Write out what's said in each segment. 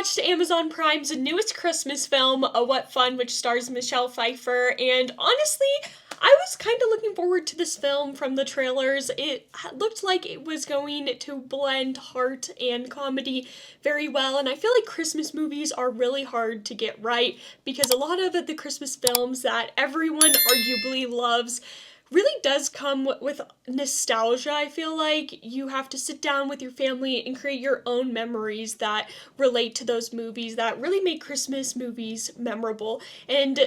watched Amazon Prime's newest Christmas film, Oh What Fun, which stars Michelle Pfeiffer, and honestly, I was kind of looking forward to this film from the trailers. It looked like it was going to blend heart and comedy very well, and I feel like Christmas movies are really hard to get right because a lot of the Christmas films that everyone arguably loves really does come with nostalgia. I feel like you have to sit down with your family and create your own memories that relate to those movies that really make Christmas movies memorable. And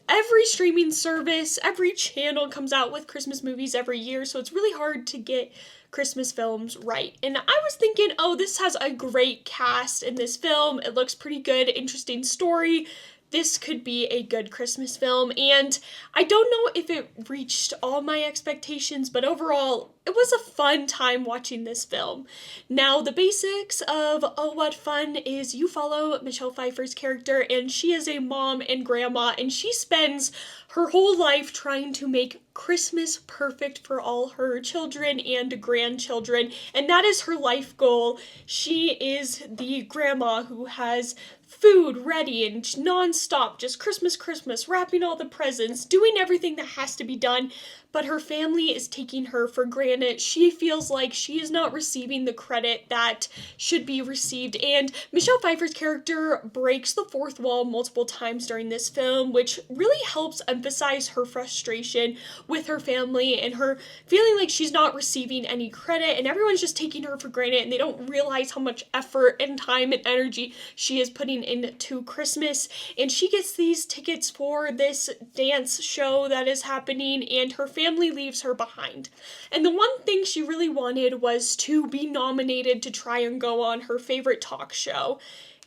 every streaming service, every channel comes out with Christmas movies every year, so it's really hard to get Christmas films right. And I was thinking, oh, this has a great cast in this film. It looks pretty good, interesting story. This could be a good Christmas film, and I don't know if it reached all my expectations, but overall, it was a fun time watching this film. Now, the basics of Oh What Fun is you follow Michelle Pfeiffer's character, and she is a mom and grandma, and she spends her whole life trying to make Christmas perfect for all her children and grandchildren, and that is her life goal. She is the grandma who has food ready and non-stop, just Christmas, Christmas, wrapping all the presents, doing everything that has to be done, but her family is taking her for granted. She feels like she is not receiving the credit that should be received, and Michelle Pfeiffer's character breaks the fourth wall multiple times during this film, which really helps emphasize her frustration with her family and her feeling like she's not receiving any credit and everyone's just taking her for granted and they don't realize how much effort and time and energy she is putting into Christmas. And she gets these tickets for this dance show that is happening, and her family leaves her behind. And the one thing she really wanted was to be nominated to try and go on her favorite talk show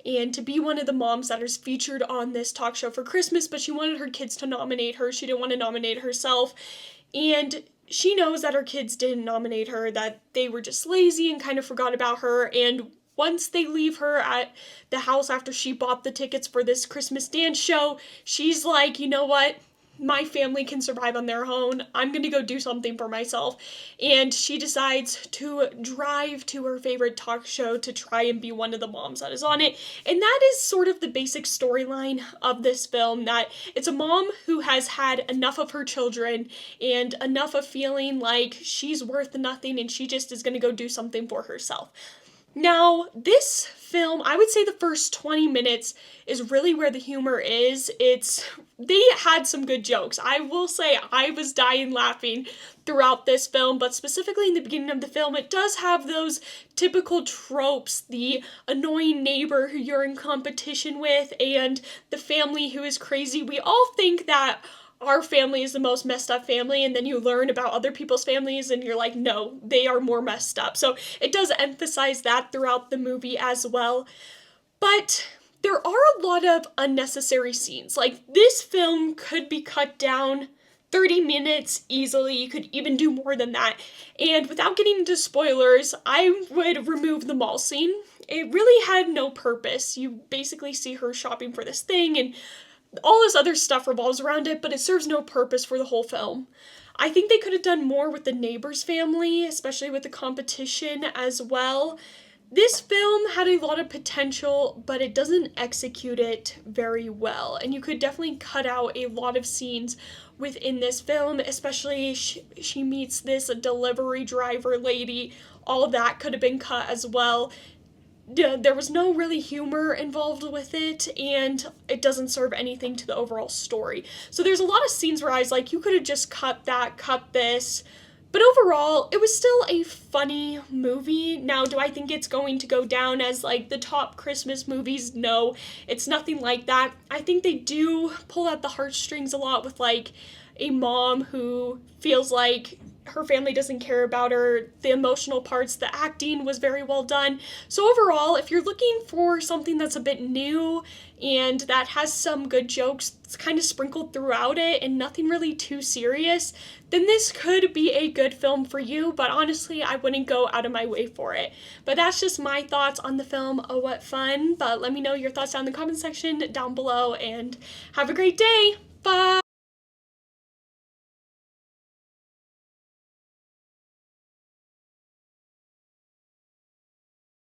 and to be one of the moms that is featured on this talk show for Christmas, but she wanted her kids to nominate her. She didn't want to nominate herself. And she knows that her kids didn't nominate her, that they were just lazy and kind of forgot about her. And once they leave her at the house after she bought the tickets for this Christmas dance show, she's like, you know what? My family can survive on their own. I'm going to go do something for myself. And she decides to drive to her favorite talk show to try and be one of the moms that is on it. And that is sort of the basic storyline of this film, that it's a mom who has had enough of her children and enough of feeling like she's worth nothing and she just is going to go do something for herself. Now, this film, I would say the first 20 minutes is really where the humor is. They had some good jokes. I will say I was dying laughing throughout this film, but specifically in the beginning of the film, it does have those typical tropes, the annoying neighbor who you're in competition with, and the family who is crazy. We all think that our family is the most messed up family, and then you learn about other people's families and you're like, no, they are more messed up. So it does emphasize that throughout the movie as well. But there are a lot of unnecessary scenes. Like, this film could be cut down 30 minutes easily. You could even do more than that. And without getting into spoilers, I would remove the mall scene. It really had no purpose. You basically see her shopping for this thing and all this other stuff revolves around it, but it serves no purpose for the whole film. I think they could have done more with the neighbor's family, especially with the competition as well. This film had a lot of potential, but it doesn't execute it very well, and you could definitely cut out a lot of scenes within this film, especially she meets this delivery driver lady. All of that could have been cut as well. There was no really humor involved with it, and it doesn't serve anything to the overall story. So there's a lot of scenes where I was like, you could have just cut that, cut this. But overall, it was still a funny movie. Now, do I think it's going to go down as like the top Christmas movies? No, it's nothing like that. I think they do pull at the heartstrings a lot with like a mom who feels like her family doesn't care about her. The emotional parts, the acting was very well done. So overall, if you're looking for something that's a bit new and that has some good jokes kind of sprinkled throughout it and nothing really too serious, then this could be a good film for you, but honestly, I wouldn't go out of my way for it. But that's just my thoughts on the film, Oh What Fun. But let me know your thoughts down in the comment section down below, and have a great day. Bye!